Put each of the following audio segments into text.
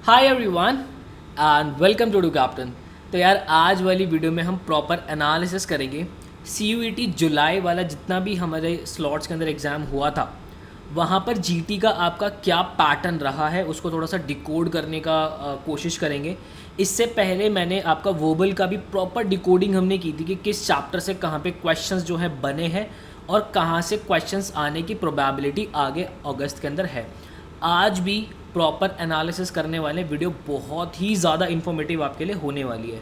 Hi everyone and welcome to captain. तो यार आज वाली वीडियो में हम प्रॉपर एनालिसिस करेंगे सी जुलाई वाला जितना भी हमारे स्लॉट्स के अंदर एग्ज़ाम हुआ था वहाँ पर जीटी का आपका क्या पैटर्न रहा है उसको थोड़ा सा डिकोड करने का कोशिश करेंगे। इससे पहले मैंने आपका वर्बल का भी प्रॉपर डिकोडिंग हमने की थी कि किस चैप्टर से कहाँ पे क्वेश्चंस जो है बने हैं और कहाँ से क्वेश्चंस आने की प्रोबेबिलिटी आगे अगस्त के अंदर है। आज भी प्रॉपर एनालिसिस करने वाले वीडियो बहुत ही ज़्यादा इन्फॉर्मेटिव आपके लिए होने वाली है।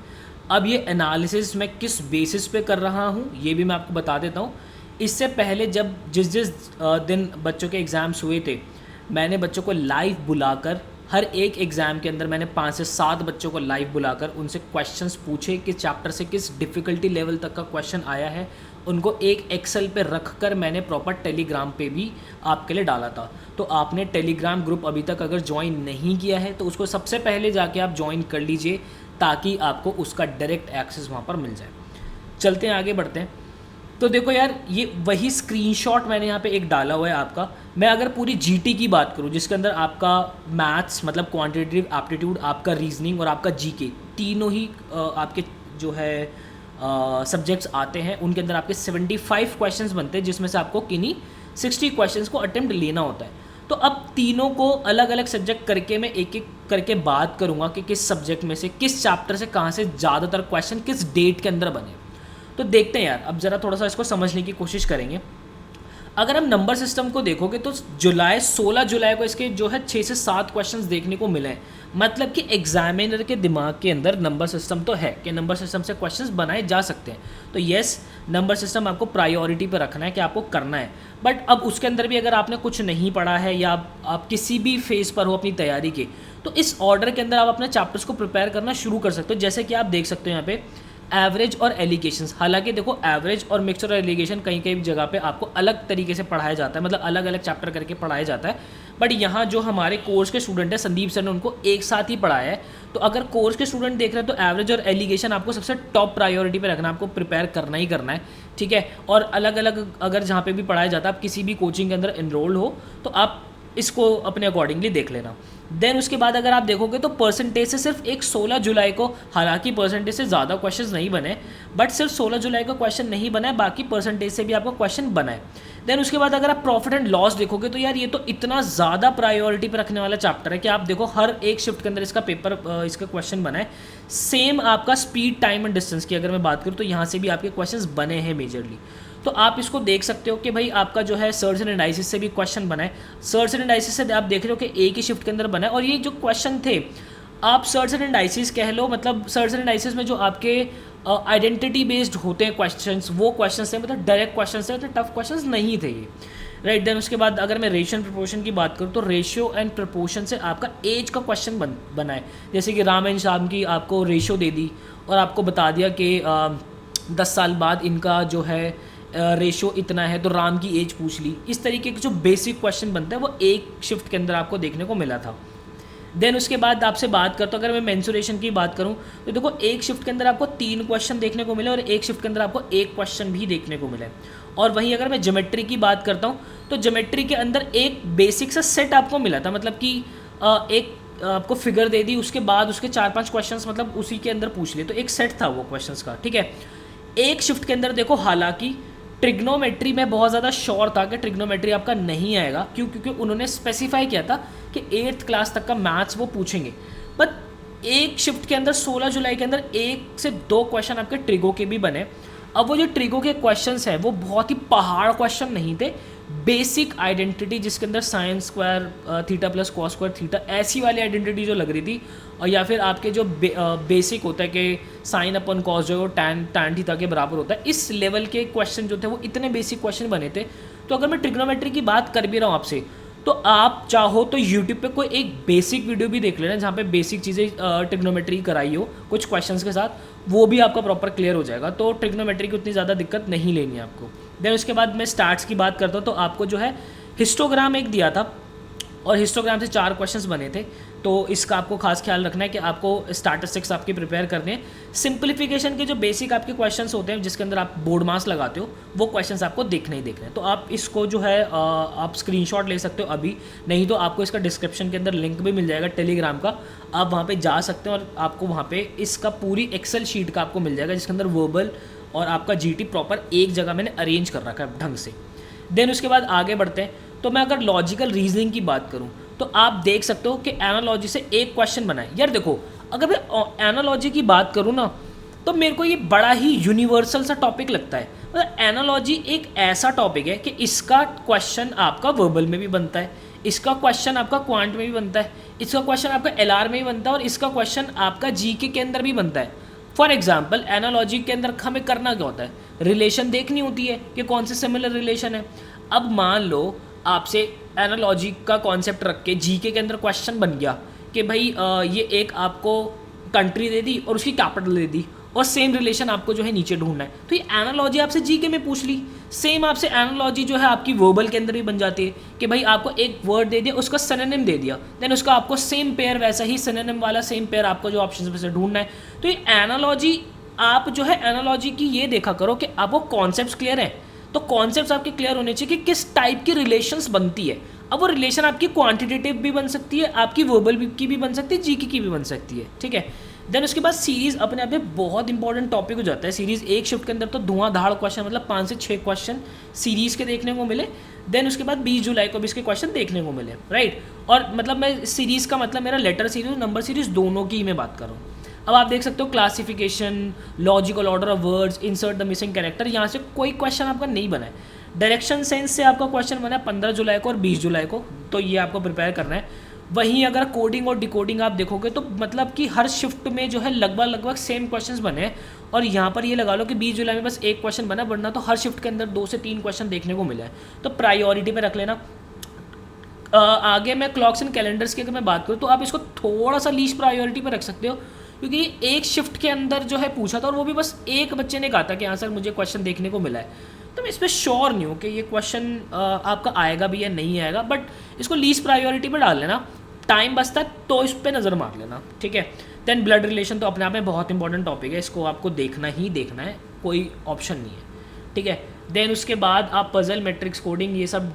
अब ये एनालिसिस मैं किस बेसिस पे कर रहा हूँ ये भी मैं आपको बता देता हूँ। इससे पहले जब जिस जिस दिन बच्चों के एग्ज़ाम्स हुए थे मैंने बच्चों को लाइव बुलाकर हर एक एग्ज़ाम के अंदर मैंने 5 से 7 बच्चों को लाइव बुलाकर उनसे क्वेश्चंस पूछे कि चैप्टर से किस डिफ़िकल्टी लेवल तक का क्वेश्चन आया है। उनको एक एक्सेल पे रख कर मैंने प्रॉपर टेलीग्राम पे भी आपके लिए डाला था। तो आपने टेलीग्राम ग्रुप अभी तक अगर ज्वाइन नहीं किया है तो उसको सबसे पहले जाके आप ज्वाइन कर लीजिए ताकि आपको उसका डायरेक्ट एक्सेस वहाँ पर मिल जाए। चलते हैं आगे बढ़ते हैं। तो देखो यार ये वही स्क्रीनशॉट मैंने यहाँ पे एक डाला हुआ है आपका। मैं अगर पूरी जीटी की बात करूँ जिसके अंदर आपका मैथ्स मतलब क्वांटिटेटिव एप्टीट्यूड, आपका रीजनिंग और आपका जीके तीनों ही आपके जो है सब्जेक्ट्स आते हैं, उनके अंदर आपके 75 क्वेश्चंस बनते हैं जिसमें से आपको किन्हीं 60 क्वेश्चंस को अटेम्प्ट लेना होता है। तो अब तीनों को अलग अलग सब्जेक्ट करके मैं एक एक करके बात करूँगा कि किस सब्जेक्ट में से किस चैप्टर से कहाँ से ज़्यादातर क्वेश्चन किस डेट के अंदर बने। तो देखते हैं यार, अब ज़रा थोड़ा सा इसको समझने की कोशिश करेंगे। अगर हम नंबर सिस्टम को देखोगे तो 16 जुलाई को इसके जो है 6 से 7 क्वेश्चंस देखने को मिले हैं। मतलब कि एग्जामिनर के दिमाग के अंदर नंबर सिस्टम तो है कि नंबर सिस्टम से क्वेश्चंस बनाए जा सकते हैं। तो येस, नंबर सिस्टम आपको प्रायोरिटी पर रखना है कि आपको करना है। बट अब उसके अंदर भी अगर आपने कुछ नहीं पढ़ा है या आप किसी भी फेज़ पर हो अपनी तैयारी के, तो इस ऑर्डर के अंदर आप अपने चैप्टर्स को प्रिपेयर करना शुरू कर सकते हो। जैसे कि आप देख सकते हो यहाँ पे एवरेज और एलिगेशंस। हालांकि देखो एवरेज और मिक्सड और एलिगेशन कहीं कहीं जगह पे आपको अलग तरीके से पढ़ाया जाता है, मतलब अलग अलग चैप्टर करके पढ़ाया जाता है। बट यहाँ जो हमारे कोर्स के स्टूडेंट हैं संदीप सर ने उनको एक साथ ही पढ़ाया है। तो अगर कोर्स के स्टूडेंट देख रहे हैं तो एवरेज और एलिगेशन आपको सबसे टॉप प्रायोरिटी पे रखना है, आपको प्रिपेयर करना ही करना है, ठीक है। और अलग अलग अगर जहाँ पे भी पढ़ाया जाता है आप किसी भी कोचिंग के अंदर इनरोल्ड हो तो आप इसको अपने अकॉर्डिंगली देख लेना। देन उसके बाद अगर आप देखोगे तो परसेंटेज से सिर्फ एक 16 जुलाई को, हालांकि परसेंटेज से ज़्यादा क्वेश्चंस नहीं बने बट सिर्फ 16 जुलाई का क्वेश्चन नहीं बना है, बाकी परसेंटेज से भी आपको क्वेश्चन बना है। देन उसके बाद अगर आप प्रॉफिट एंड लॉस देखोगे तो यार ये तो इतना ज़्यादा प्रायोरिटी पे रखने वाला चैप्टर है कि आप देखो हर एक शिफ्ट के अंदर इसका पेपर इसका क्वेश्चन बना है। सेम आपका स्पीड, टाइम एंड डिस्टेंस की अगर मैं बात करूँ तो यहाँ से भी आपके क्वेश्चन बने हैं मेजरली। तो आप इसको देख सकते हो कि भाई आपका जो है सर्च एंड एनालिसिस से भी क्वेश्चन बना है। सर्च एंड एनालिसिस से आप देख रहे हो कि एक ही शिफ्ट के अंदर बना है। और ये जो क्वेश्चन थे आप सर्च एंड एनालिसिस कह लो, मतलब सर्च एंड एनालिसिस में जो आपके आइडेंटिटी बेस्ड होते हैं क्वेश्चंस, वो क्वेश्चंस थे, मतलब डायरेक्ट क्वेश्चंस थे, तो टफ क्वेश्चंस नहीं थे ये, राइट। देन उसके बाद अगर मैं रेशियो एंड प्रपोर्शन की बात करूँ तो रेशियो एंड प्रपोर्शन से आपका एज का क्वेश्चन बना है। जैसे कि राम एंड श्याम की आपको रेशियो दे दी और आपको बता दिया कि 10 साल बाद इनका जो है रेशियो इतना है, तो राम की एज पूछ ली। इस तरीके के जो बेसिक क्वेश्चन बनते हैं वो एक शिफ्ट के अंदर आपको देखने को मिला था। देन उसके बाद आपसे बात करता हूँ, अगर मैं मेंसुरेशन की बात करूँ तो देखो एक शिफ्ट के अंदर आपको 3 क्वेश्चन देखने को मिले और एक शिफ्ट के अंदर आपको एक क्वेश्चन भी देखने को मिले। और वहीं अगर मैं ज्योमेट्री की बात करता हूँ तो ज्योमेट्री के अंदर एक बेसिक सा सेट आपको मिला था, मतलब कि एक आपको फिगर दे दी, उसके बाद उसके 4-5 क्वेश्चंस मतलब उसी के अंदर पूछ लिए, तो एक सेट था वो क्वेश्चंस का, ठीक है। एक शिफ्ट के अंदर देखो हालांकि ट्रिग्नोमेट्री में बहुत ज़्यादा श्योर था कि ट्रिग्नोमेट्री आपका नहीं आएगा, क्यों? क्योंकि उन्होंने स्पेसिफाई किया था कि 8th क्लास तक का मैथ्स वो पूछेंगे। बट एक शिफ्ट के अंदर 16 जुलाई के अंदर 1 से 2 क्वेश्चन आपके ट्रिगो के भी बने। अब वो जो ट्रिगो के क्वेश्चंस हैं वो बहुत ही पहाड़ क्वेश्चन नहीं थे, बेसिक आइडेंटिटी जिसके अंदर sine square theta plus cos square theta ऐसी वाली आइडेंटिटी जो लग रही थी, और या फिर आपके जो बेसिक होता है कि साइन अपन कॉस जो टैन थीटा के बराबर होता है, इस लेवल के क्वेश्चन जो थे वो इतने बेसिक क्वेश्चन बने थे। तो अगर मैं ट्रिग्नोमेट्री की बात कर भी रहा हूँ आपसे तो आप चाहो तो यूट्यूब पे कोई एक बेसिक वीडियो भी देख लेना जहाँ पे बेसिक चीज़ें ट्रिग्नोमेट्री कराई हो कुछ क्वेश्चंस के साथ, वो भी आपका प्रॉपर क्लियर हो जाएगा। तो ट्रिग्नोमेट्री की उतनी ज़्यादा दिक्कत नहीं लेनी है आपको। देन उसके बाद मैं स्टार्ट्स की बात करता हूँ तो आपको जो है हिस्टोग्राम एक दिया था और हिस्टोग्राम से 4 क्वेश्चंस बने थे। तो इसका आपको खास ख्याल रखना है कि आपको स्टैटिस्टिक्स आपकी प्रिपेयर करने हैं। सिंप्लीफिकेशन के जो बेसिक आपके क्वेश्चंस होते हैं जिसके अंदर आप बोर्ड मार्क्स लगाते हो, वो क्वेश्चंस आपको देखने ही देखने हैं। तो आप इसको जो है आप स्क्रीनशॉट ले सकते हो अभी, नहीं तो आपको इसका डिस्क्रिप्शन के अंदर लिंक भी मिल जाएगा टेलीग्राम का, आप वहाँ पे जा सकते हैं और आपको वहाँ पे इसका पूरी एक्सेल शीट का आपको मिल जाएगा जिसके अंदर वर्बल और आपका जीटी प्रॉपर एक जगह मैंने अरेंज कर रखा है ढंग से। देन उसके बाद आगे बढ़ते हैं। तो मैं अगर लॉजिकल रीजनिंग की बात करूं तो आप देख सकते हो कि एनालॉजी से एक क्वेश्चन बना है। यार देखो, अगर मैं एनालॉजी की बात करूं ना तो मेरे को ये बड़ा ही यूनिवर्सल सा टॉपिक लगता है। मतलब एनालॉजी एक ऐसा टॉपिक है कि इसका क्वेश्चन आपका वर्बल में भी बनता है, इसका क्वेश्चन आपका क्वांट में भी बनता है, इसका क्वेश्चन आपका एलआर में भी बनता है और इसका क्वेश्चन आपका जीके के अंदर भी बनता है। फॉर एग्जाम्पल एनालॉजी के अंदर हमें करना क्या होता है, रिलेशन देखनी होती है कि कौन से सिमिलर रिलेशन है। अब मान लो आपसे एनालॉजी का कॉन्सेप्ट रख के जीके के अंदर क्वेश्चन बन गया कि भाई ये एक आपको कंट्री दे दी और उसकी कैपिटल दे दी और सेम रिलेशन आपको जो है नीचे ढूंढना है, तो ये एनालॉजी आपसे जीके में पूछ ली। सेम आपसे एनालॉजी जो है आपकी वर्बल के अंदर भी बन जाती है कि भाई आपको एक वर्ड दे दिया, उसका सिनोनिम दे दिया, देन उसका आपको सेम पेयर वैसा ही सिनोनिम वाला सेम पेयर आपको जो ऑप्शन में से ढूंढना है। तो ये एनालॉजी आप जो है एनालॉजी की ये देखा करो कि आपको कॉन्सेप्ट क्लियर है। तो कॉन्सेप्ट्स आपके क्लियर होने चाहिए कि किस टाइप की रिलेशंस बनती है। अब वो रिलेशन आपकी क्वांटिटेटिव भी बन सकती है, आपकी वर्बल की भी बन सकती है, जीके की भी बन सकती है, ठीक है। देन उसके बाद सीरीज अपने आप में बहुत इंपॉर्टेंट टॉपिक हो जाता है। सीरीज एक शिफ्ट के अंदर तो धुआंधाड़ क्वेश्चन, मतलब 5 से 6 क्वेश्चन सीरीज के देखने को मिले। देन उसके बाद 20 जुलाई को भी इसके क्वेश्चन देखने को मिले, राइट। और मतलब मैं सीरीज़ का मतलब मेरा लेटर सीरीज नंबर सीरीज दोनों की ही मैं बात कर रहा हूँ। अब आप देख सकते हो classification, logical order of words, insert the missing character, यहाँ से कोई क्वेश्चन आपका नहीं बना है। डायरेक्शन सेंस से आपका क्वेश्चन बना है 15 जुलाई को और 20 जुलाई को, तो ये आपको प्रिपेयर करना है। वहीं अगर कोडिंग और डिकोडिंग आप देखोगे तो मतलब कि हर शिफ्ट में जो है लगभग सेम क्वेश्चंस बने हैं। और यहाँ पर ये लगा लो कि 20 जुलाई में बस एक क्वेश्चन बना, वरना तो हर शिफ्ट के अंदर 2 से 3 क्वेश्चन देखने को मिला है। तो प्रायोरिटी पे रख लेना। आगे मैं क्लॉक्स एंड कैलेंडर्स की अगर मैं बात करूँ तो आप इसको थोड़ा सा लीस्ट प्रायोरिटी पर रख सकते हो, क्योंकि ये एक शिफ्ट के अंदर जो है पूछा था और वो भी बस एक बच्चे ने कहा था कि हाँ सर मुझे क्वेश्चन देखने को मिला है। तो मैं इस पर श्योर नहीं हूँ कि ये क्वेश्चन आपका आएगा भी या नहीं आएगा, बट इसको लीस्ट प्रायोरिटी पर डाल लेना। टाइम बचता है तो इस पर नज़र मार लेना, ठीक है। देन ब्लड रिलेशन तो अपने आप में बहुत इंपॉर्टेंट टॉपिक है, इसको आपको देखना ही देखना है, कोई ऑप्शन नहीं है, ठीक है। देन उसके बाद आप पजल, मैट्रिक्स कोडिंग ये सब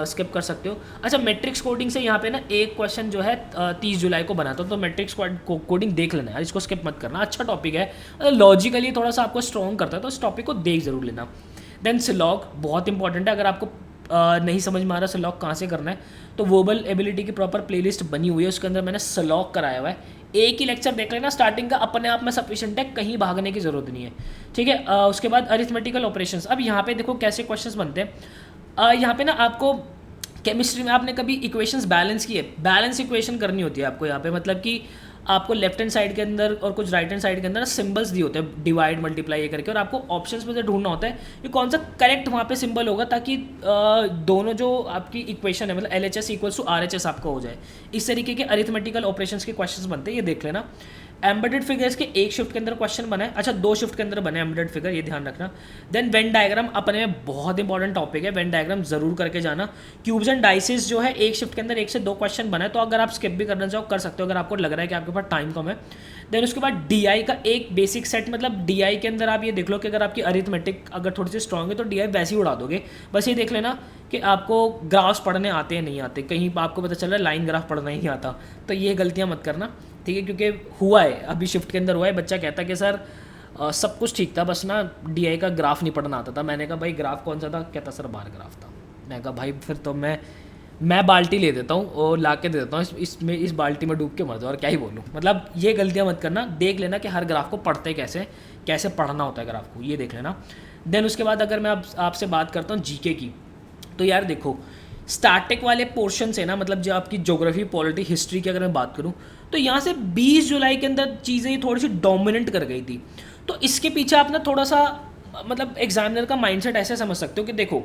स्किप कर सकते हो। अच्छा, मैट्रिक्स कोडिंग से यहाँ पे ना एक क्वेश्चन जो है 30 जुलाई को बना था, तो मैट्रिक्स कोडिंग देख लेना है, इसको स्किप मत करना, अच्छा टॉपिक है, लॉजिकली थोड़ा सा आपको स्ट्रॉन्ग करता है, तो इस टॉपिक को देख जरूर लेना। देन सिलॉग बहुत इंपॉर्टेंट है, अगर आपको नहीं समझ में आ रहा सिलॉग कहाँ से करना है तो वर्बल एबिलिटी की प्रॉपर प्लेलिस्ट बनी हुई है, उसके अंदर मैंने सिलॉग कराया हुआ है। एक ही लेक्चर देख लेना स्टार्टिंग का, अपने आप में सफिशिएंट है, कहीं भागने की ज़रूरत नहीं है, ठीक है। उसके बाद अरिथमेटिकल ऑपरेशंस। अब यहाँ पे देखो कैसे क्वेश्चंस बनते हैं। यहाँ पे ना आपको केमिस्ट्री में आपने कभी इक्वेशंस बैलेंस की है, बैलेंस इक्वेशन करनी होती है आपको यहाँ पे, मतलब कि आपको लेफ्ट हैंड साइड के अंदर और कुछ राइट हैंड साइड के अंदर सिंबल्स दिए होते हैं, डिवाइड मल्टीप्लाई ये करके, और आपको ऑप्शंस में से ढूंढना होता है कि कौन सा करेक्ट वहाँ पे सिंबल होगा, ताकि दोनों जो आपकी इक्वेशन है मतलब LHS इक्वल्स टू RHS आपका हो जाए। इस तरीके के अरिथमेटिकल ऑपरेशंस के क्वेश्चंस बनते हैं, ये देख लेना। एम्बेडेड फिगर्स के एक शिफ्ट के अंदर क्वेश्चन बना है, अच्छा 2 शिफ्ट के अंदर बने एम्बेडेड फिगर, ये ध्यान रखना। देन वेन डायग्राम अपने में बहुत इंपॉर्टेंट टॉपिक है, वेन डायग्राम जरूर करके जाना। क्यूब्स एंड डाइसेस जो है एक शिफ्ट के अंदर 1 से 2 क्वेश्चन बना है, तो अगर आप स्किप भी करना चाहो कर सकते हो अगर आपको लग रहा है कि आपके पास टाइम कम है। देन उसके बाद DI का एक बेसिक सेट, मतलब DI के अंदर आप ये देख लो कि अगर आपकी अरिथमेटिक अगर थोड़ी सी स्ट्रॉन्ग है तो DI वैसे ही उड़ा दोगे। बस ये देख लेना कि आपको ग्राफ्स पढ़ने आते हैं नहीं आते, कहीं आपको पता चल रहा है लाइन ग्राफ पढ़ना ही नहीं आता, तो ये गलतियाँ मत करना, ठीक है। क्योंकि हुआ है अभी शिफ्ट के अंदर हुआ है, बच्चा कहता कि सर सब कुछ ठीक था, बस ना DI का ग्राफ नहीं पढ़ना आता था। मैंने कहा भाई ग्राफ कौन सा था, कहता सर बार ग्राफ था। मैंने कहा भाई फिर तो मैं बाल्टी ले देता हूँ और ला के दे देता हूँ, इसमें इस बाल्टी में डूब के मर जाओ, और क्या ही बोलूँ। मतलब ये गलतियाँ मत करना, देख लेना कि हर ग्राफ को पढ़ते कैसे पढ़ना होता है ग्राफ को, ये देख लेना। देन उसके बाद अगर मैं आपसे बात करता हूँ GK की, तो यार देखो स्टैटिक वाले पोर्शन से ना, मतलब जो आपकी ज्योग्राफी, पॉलिटी, हिस्ट्री की अगर मैं बात करूँ तो यहाँ से 20 जुलाई के अंदर चीज़ें थोड़ी सी डोमिनेंट कर गई थी। तो इसके पीछे आप ना थोड़ा सा मतलब एग्जामिनर का माइंडसेट ऐसे समझ सकते हो कि देखो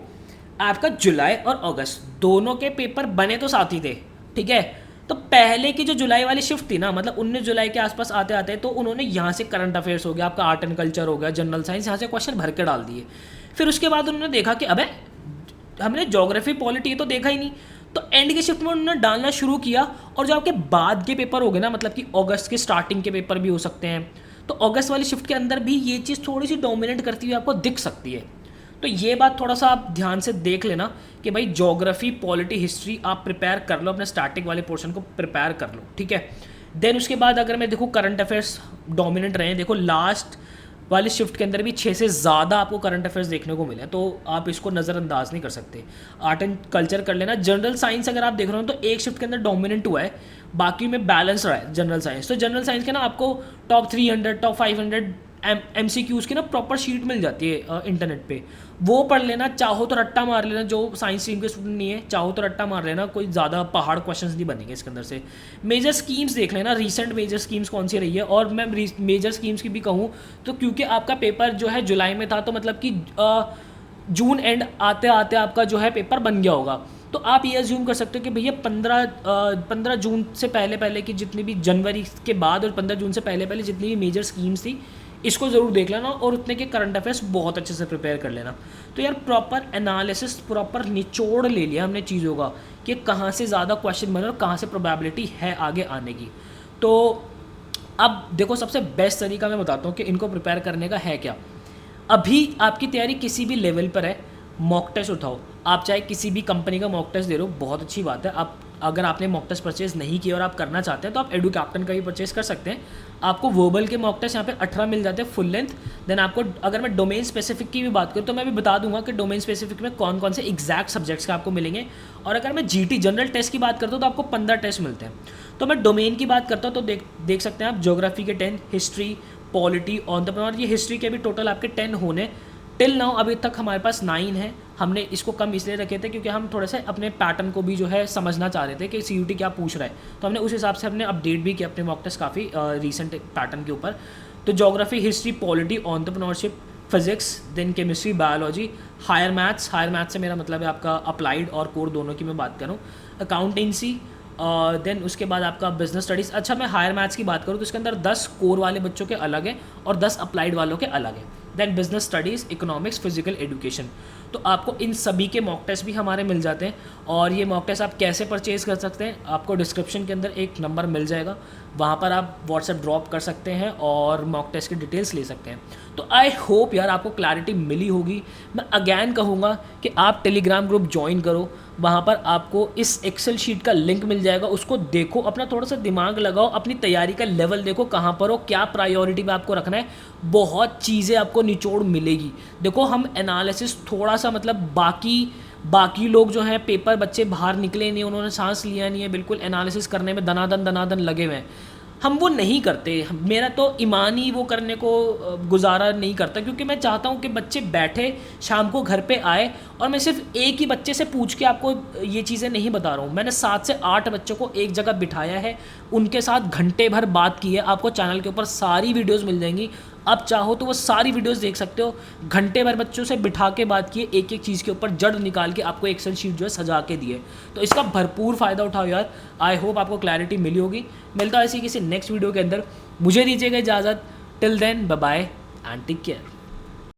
आपका जुलाई और अगस्त दोनों के पेपर बने तो साथ ही थे, ठीक है। तो पहले की जो जुलाई वाली शिफ्ट थी ना, मतलब 19 जुलाई के आसपास आते आते तो उन्होंने यहाँ से करंट अफेयर्स हो गया, आपका आर्ट एंड कल्चर हो गया, जनरल साइंस, यहाँ से क्वेश्चन भर के डाल दिए। फिर उसके बाद उन्होंने देखा कि अबे हमने ज्योग्राफी, पॉलिटी तो देखा ही नहीं, तो एंड के शिफ्ट में उन्होंने डालना शुरू किया, और जो आपके बाद के पेपर हो गए ना, मतलब कि अगस्त के स्टार्टिंग के पेपर भी हो सकते हैं, तो अगस्त वाली शिफ्ट के अंदर भी ये चीज़ थोड़ी सी डोमिनेट करती हुई आपको दिख सकती है। तो ये बात थोड़ा सा आप ध्यान से देख लेना कि भाई ज्योग्राफी, पॉलिटी, हिस्ट्री आप प्रिपेयर कर लो, अपने स्टार्टिंग वाले पोर्शन को प्रिपेयर कर लो, ठीक है। देन उसके बाद अगर मैं देखूँ करंट अफेयर्स डोमिनेट रहे हैं, देखो लास्ट वाली शिफ्ट के अंदर भी 6 से ज़्यादा आपको करंट अफेयर्स देखने को मिले, तो आप इसको नज़रअंदाज नहीं कर सकते। आर्ट एंड कल्चर कर लेना। जनरल साइंस अगर आप देख रहे हो तो एक शिफ्ट के अंदर डोमिनेंट हुआ है, बाकी में बैलेंस रहा है जनरल साइंस। तो जनरल साइंस के ना आपको टॉप 300, टॉप 500 MCQs की ना प्रॉपर शीट मिल जाती है इंटरनेट पे, वो पढ़ लेना। चाहो तो रट्टा मार लेना, जो साइंस स्ट्रीम के स्टूडेंट नहीं है चाहो तो रट्टा मार लेना, कोई ज़्यादा पहाड़ क्वेश्चंस नहीं बनेंगे इसके अंदर से। मेजर स्कीम्स देख लेना, रीसेंट मेजर स्कीम्स कौन सी रही है। और मैं मेजर स्कीम्स की भी कहूँ तो क्योंकि आपका पेपर जो है जुलाई में था, तो मतलब कि जून एंड आते आते आपका जो है पेपर बन गया होगा, तो आप ये अज्यूम कर सकते हो कि भैया 15 जून से पहले पहले की जितनी भी, जनवरी के बाद और 15 जून से पहले पहले जितनी भी मेजर स्कीम्स थी, इसको ज़रूर देख लेना, और उतने के करंट अफेयर्स बहुत अच्छे से प्रिपेयर कर लेना। तो यार प्रॉपर एनालिसिस, प्रॉपर निचोड़ ले लिया हमने चीज़ों का कि कहाँ से ज़्यादा क्वेश्चन बने और कहाँ से प्रोबेबिलिटी है आगे आने की। तो अब देखो, सबसे बेस्ट तरीका मैं बताता हूँ कि इनको प्रिपेयर करने का है क्या। अभी आपकी तैयारी किसी भी लेवल पर है, मॉक टेस्ट उठाओ। आप चाहे किसी भी कंपनी का मॉक टेस्ट दे रहे हो, बहुत अच्छी बात है। आप अगर आपने मॉक टेस्ट परचेज नहीं किया और आप करना चाहते हैं तो आप एडू कैप्टन का भी परचेज कर सकते हैं। आपको वर्बल के मॉक टेस्ट यहाँ पे 18 मिल जाते हैं फुल लेंथ। देन आपको, अगर मैं डोमेन स्पेसिफिक की भी बात करूँ तो मैं भी बता दूंगा कि डोमेन स्पेसिफिक में कौन कौन से एग्जैक्ट सब्जेक्ट्स का आपको मिलेंगे। और अगर मैं GT जनरल टेस्ट की बात करता हूँ तो आपको 15 टेस्ट मिलते हैं। तो मैं डोमेन की बात करता हूँ तो देख सकते हैं आप, ज्योग्राफी के 10, हिस्ट्री, पॉलिटी, एंटरप्रेन्योर, ये हिस्ट्री के भी टोटल आपके 10 होने। टिल नाउ अभी तक हमारे पास 9 है। हमने इसको कम इसलिए रखे थे क्योंकि हम थोड़ा सा अपने पैटर्न को भी जो है समझना चाह रहे थे कि CUT क्या पूछ रहा है, तो हमने उस हिसाब से हमने अपडेट भी किया अपने मॉक टेस्ट काफ़ी रीसेंट पैटर्न के ऊपर। तो geography, history, polity, entrepreneurship, physics, then chemistry, biology, higher maths से मेरा मतलब है आपका अप्लाइड और कोर दोनों की मैं बात करूँ, अकाउंटेंसी, देन उसके बाद आपका बिजनेस स्टडीज़। अच्छा, मैं हायर मैथ्स की बात करूँ तो इसके अंदर 10 कोर वाले बच्चों के अलग हैं और 10 अप्लाइड वालों के अलग हैं। Then business studies, economics, physical education. तो आपको इन सभी के मॉक टेस्ट भी हमारे मिल जाते हैं। और ये मॉक टेस्ट आप कैसे परचेज़ कर सकते हैं, आपको डिस्क्रिप्शन के अंदर एक नंबर मिल जाएगा, वहाँ पर आप व्हाट्सएप ड्रॉप कर सकते हैं और मॉक टेस्ट की डिटेल्स ले सकते हैं। तो आई होप यार आपको क्लैरिटी मिली होगी। मैं अगैन कहूँगा कि आप टेलीग्राम ग्रुप ज्वाइन करो, वहाँ पर आपको इस एक्सेल शीट का लिंक मिल जाएगा, उसको देखो, अपना थोड़ा सा दिमाग लगाओ, अपनी तैयारी का लेवल देखो कहाँ पर हो, क्या प्रायोरिटी में आपको रखना है। बहुत चीज़ें आपको निचोड़ मिलेगी। देखो, हम एनालिसिस थोड़ा सा, मतलब बाकी लोग जो हैं, पेपर बच्चे बाहर निकले नहीं, उन्होंने सांस लिया नहीं है, बिल्कुल एनालिसिस करने में दनादन लगे हुए हैं, हम वो नहीं करते। मेरा तो ईमान ही वो करने को गुजारा नहीं करता, क्योंकि मैं चाहता हूँ कि बच्चे बैठे शाम को घर पे आए, और मैं सिर्फ एक ही बच्चे से पूछ के आपको ये चीज़ें नहीं बता रहा हूँ। मैंने 7 से 8 बच्चों को एक जगह बिठाया है, उनके साथ घंटे भर बात की है। आपको चैनल के ऊपर सारी वीडियोज़ मिल जाएंगी, आप चाहो तो वो सारी वीडियोस देख सकते हो। घंटे भर बच्चों से बिठा के बात किए, एक एक चीज़ के ऊपर जड़ निकाल के आपको एक्सेल शीट जो है सजा के दिए। तो इसका भरपूर फ़ायदा उठाओ यार। आई होप आपको क्लैरिटी मिली होगी। मिलता है ऐसी किसी नेक्स्ट वीडियो के अंदर। मुझे दीजिएगा इजाज़त। Till then, bye bye and take care.